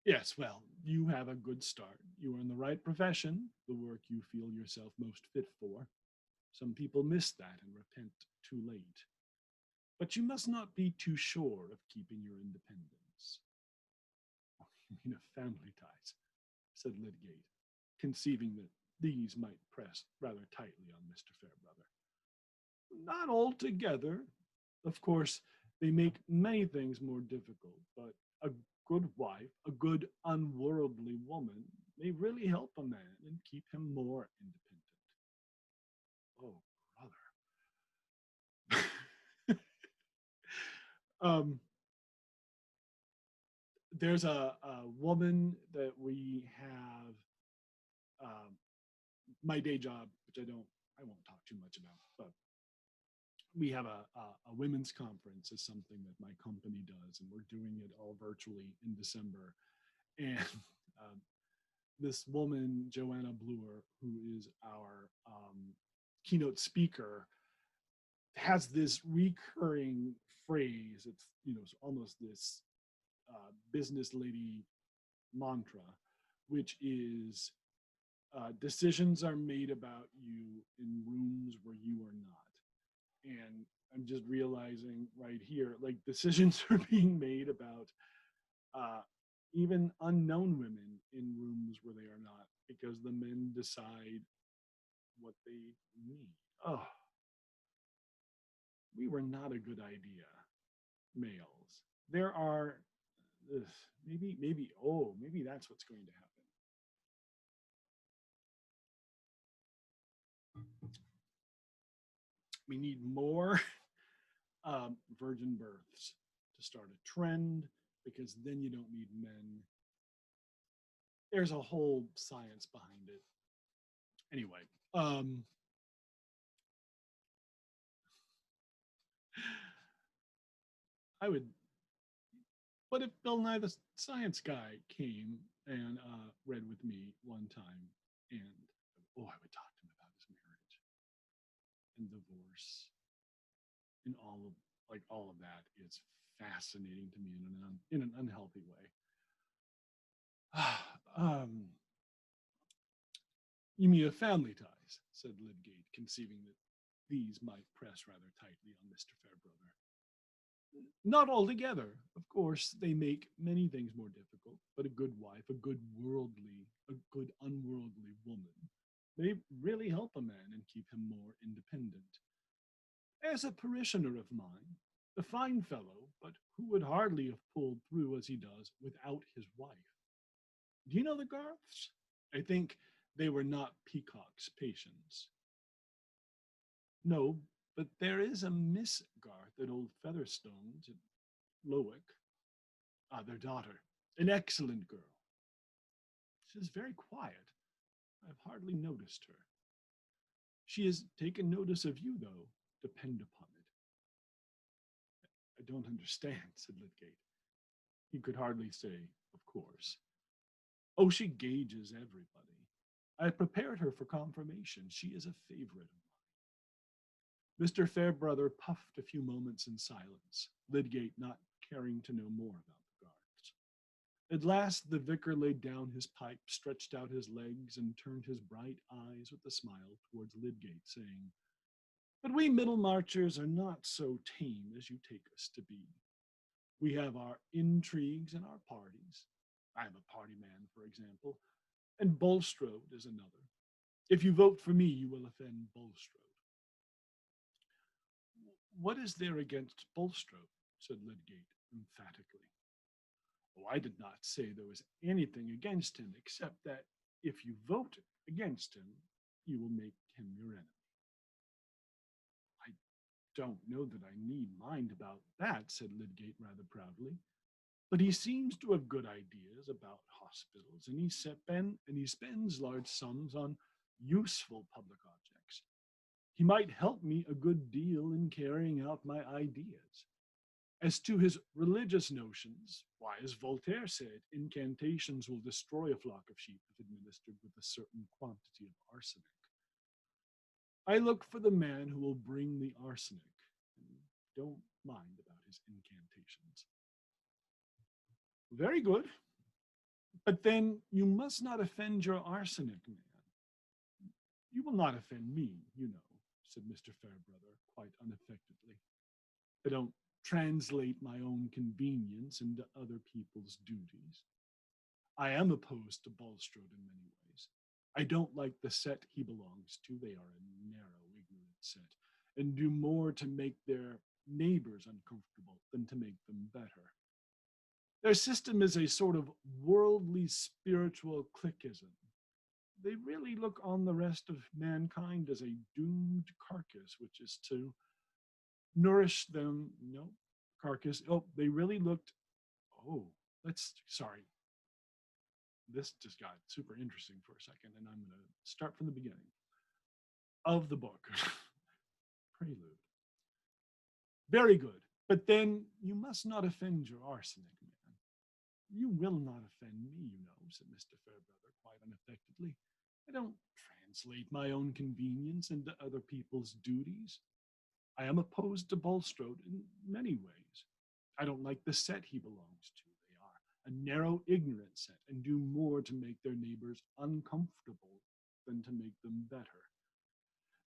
Yes, well, you have a good start. You are in the right profession, the work you feel yourself most fit for. Some people miss that and repent too late. But you must not be too sure of keeping your independence. Oh, you mean of family ties, said Lydgate, conceiving that these might press rather tightly on Mr. Farebrother. Not altogether. Of course, they make many things more difficult, but a good wife, a good unworldly woman, may really help a man and keep him more independent. Oh, brother. There's a woman that we have, my day job, which I won't talk too much about, but we have a women's conference is something that my company does, and we're doing it all virtually in December. And this woman, Joanna Bluer, who is our keynote speaker, has this recurring phrase. It's, it's almost this business lady mantra, which is decisions are made about you in rooms where you are not. And I'm just realizing right here, like, decisions are being made about even unknown women in rooms where they are not, because the men decide what they need. Oh, we were not a good idea, males. There are, ugh, maybe that's what's going to happen. We need more virgin births to start a trend, because then you don't need men. There's a whole science behind it. Anyway, I would. What if Bill Nye the Science Guy came and read with me one time, and I would talk to him about his marriage and divorce and all of that is fascinating to me in an unhealthy way. You mean of family ties, said Lydgate, conceiving that these might press rather tightly on Mr. Farebrother. Not altogether. Of course, they make many things more difficult, but a good wife, a good unworldly woman, may really help a man and keep him more independent. As a parishioner of mine, a fine fellow, but who would hardly have pulled through as he does without his wife. Do you know the Garths? I think they were not Peacock's patients. No, but there is a Miss Garth at Old Featherstone's at Lowick. Their daughter, an excellent girl. She is very quiet. I've hardly noticed her. She has taken notice of you, though, depend upon it. I don't understand, said Lydgate. He could hardly say, of course. Oh, she gauges everybody. I have prepared her for confirmation. She is a favorite of mine. Mr. Farebrother puffed a few moments in silence, Lydgate not caring to know more about the Garths. At last the vicar laid down his pipe, stretched out his legs, and turned his bright eyes with a smile towards Lydgate, saying, But we Middlemarchers are not so tame as you take us to be. We have our intrigues and our parties. I am a party man, for example, and Bulstrode is another. If you vote for me, you will offend Bulstrode. What is there against Bulstrode? Said Lydgate emphatically. Oh, I did not say there was anything against him, except that if you vote against him, you will make him your enemy. I don't know that I need mind about that, said Lydgate rather proudly. But he seems to have good ideas about hospitals, and he spends large sums on useful public objects. He might help me a good deal in carrying out my ideas. As to his religious notions, why, as Voltaire said, incantations will destroy a flock of sheep if administered with a certain quantity of arsenic. I look for the man who will bring the arsenic, and don't mind about his incantations. Very good. But then you must not offend your arsenic man. You will not offend me, you know, said Mr. Farebrother quite unaffectedly. I don't translate my own convenience into other people's duties. I am opposed to Bulstrode in many ways. I don't like the set he belongs to. They are a narrow, ignorant set, and do more to make their neighbors uncomfortable than to make them better. Their system is a sort of worldly spiritual cliquism. They really look on the rest of mankind as a doomed carcass, which is to nourish them. No, carcass. Oh, they really looked. Oh, sorry. This just got super interesting for a second, and I'm going to start from the beginning of the book. Prelude. Very good. But then you must not offend your arsenic man. You will not offend me, you know, said Mr. Farebrother quite unaffectedly. I don't translate my own convenience into other people's duties. I am opposed to Bulstrode in many ways. I don't like the set he belongs to. They are a narrow, ignorant set, and do more to make their neighbors uncomfortable than to make them better.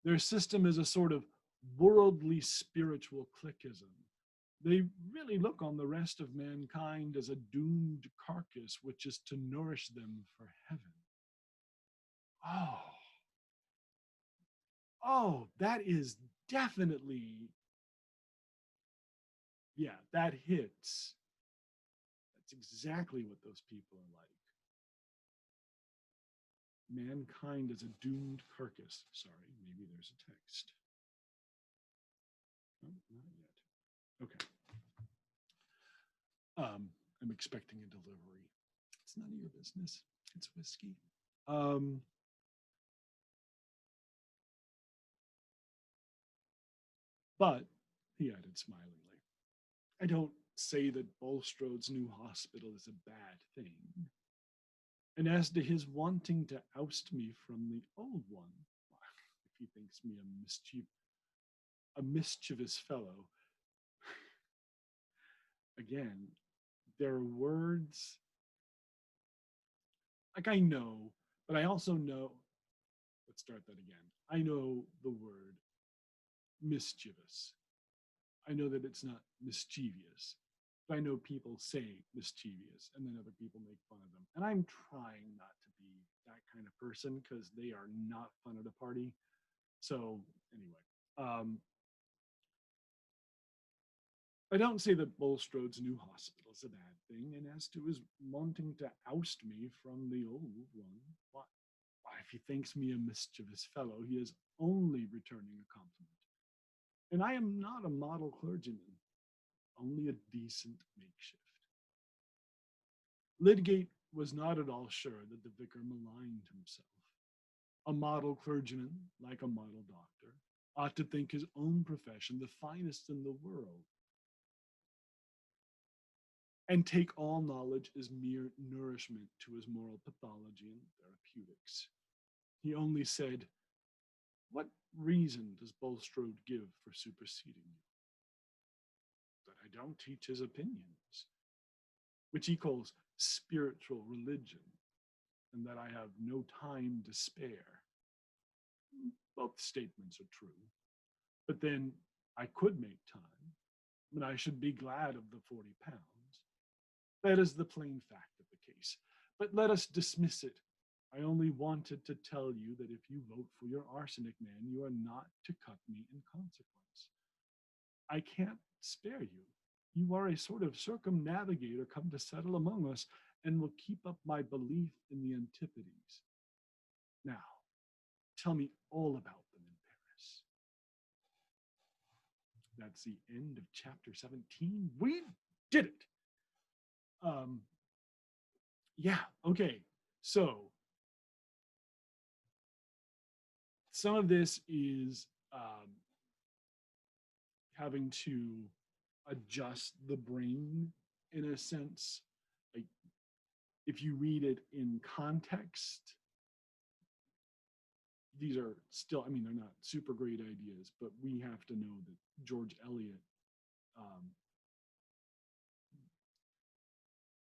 Their system is a sort of worldly spiritual cliquism. They really look on the rest of mankind as a doomed carcass which is to nourish them for heaven. Oh, that is definitely, yeah, that hits. That's exactly what those people are like. Mankind is a doomed carcass. Sorry, maybe there's a text. Oh, not yet. Okay. I'm expecting a delivery. It's none of your business. It's whiskey. But, he added smilingly, I don't say that Bulstrode's new hospital is a bad thing. And as to his wanting to oust me from the old one, if he thinks me a mischievous fellow, again, there are words, like I know, but I also know, let's start that again. I know the word mischievous. I know that it's not mischievous, but I know people say mischievous and then other people make fun of them. And I'm trying not to be that kind of person because they are not fun at a party. So anyway, I don't say that Bulstrode's new hospital is a bad thing, and as to his wanting to oust me from the old one, why, if he thinks me a mischievous fellow, he is only returning a compliment. And I am not a model clergyman, only a decent makeshift. Lydgate was not at all sure that the vicar maligned himself. A model clergyman, like a model doctor, ought to think his own profession the finest in the world, and take all knowledge as mere nourishment to his moral pathology and therapeutics. He only said, what reason does Bulstrode give for superseding you? That I don't teach his opinions, which he calls spiritual religion, and that I have no time to spare. Both statements are true, but then I could make time, and I should be glad of the 40 pounds. That is the plain fact of the case. But let us dismiss it. I only wanted to tell you that if you vote for your arsenic man, you are not to cut me in consequence. I can't spare you. You are a sort of circumnavigator come to settle among us and will keep up my belief in the antipodes. Now, tell me all about them in Paris. That's the end of chapter 17. We did it. Yeah, okay. So some of this is having to adjust the brain in a sense. Like if you read it in context, these are still, I mean, they're not super great ideas, but we have to know that George Eliot,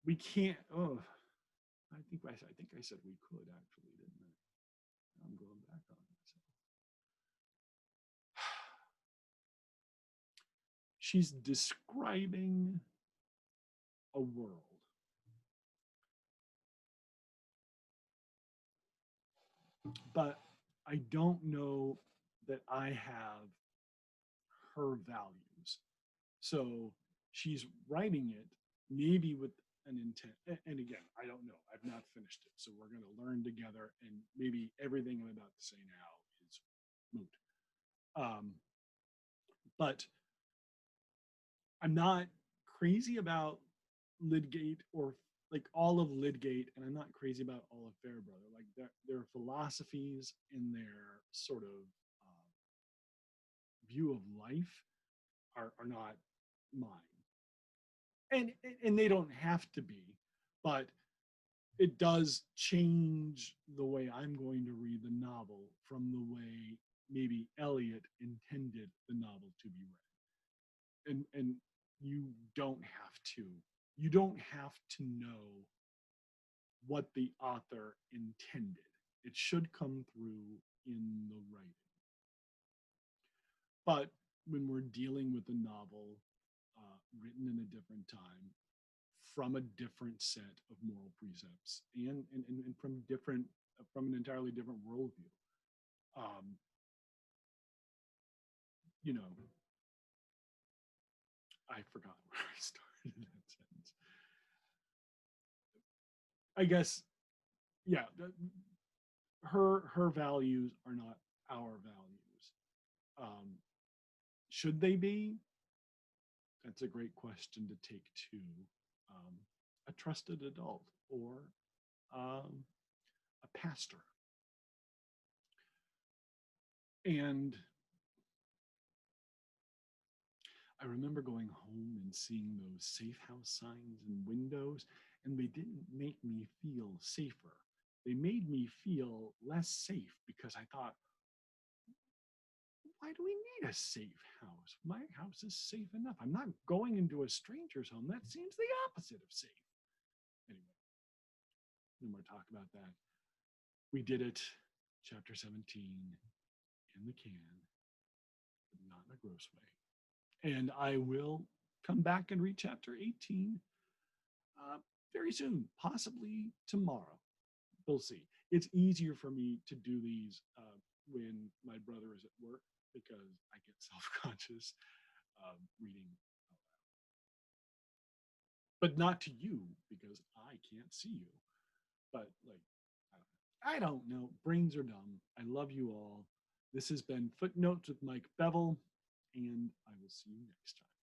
we can't, I think I said we could actually, didn't I? I'm going back on myself. She's describing a world. But I don't know that I have her values. So she's writing it maybe with an intent. And again, I don't know. I've not finished it. So we're going to learn together. And maybe everything I'm about to say now is moot. But I'm not crazy about Lydgate or like all of Lydgate, and I'm not crazy about all of Farebrother. Like their philosophies and their sort of view of life are not mine, and they don't have to be, but it does change the way I'm going to read the novel from the way maybe Eliot intended the novel to be read. And you don't have to know what the author intended. It should come through in the writing. But when we're dealing with a novel written in a different time, from a different set of moral precepts, and from an entirely different worldview. Um, you know, I forgot where I started that sentence. I guess, yeah, her values are not our values. Um, should they be? That's a great question to take to um, a trusted adult or um, a pastor. And I remember going home and seeing those safe house signs and windows, and they didn't make me feel safer. They made me feel less safe because I thought, why do we need a safe house? My house is safe enough. I'm not going into a stranger's home. That seems the opposite of safe. Anyway, no more talk about that. We did it, chapter 17, in the can, but not in a gross way. And I will come back and read chapter 18 very soon, possibly tomorrow. We'll see. It's easier for me to do these when my brother is at work because I get self-conscious reading out loud. But not to you because I can't see you. But like, I don't know. Brains are dumb. I love you all. This has been Footnotes with Mike Bevel, and I will see you next time.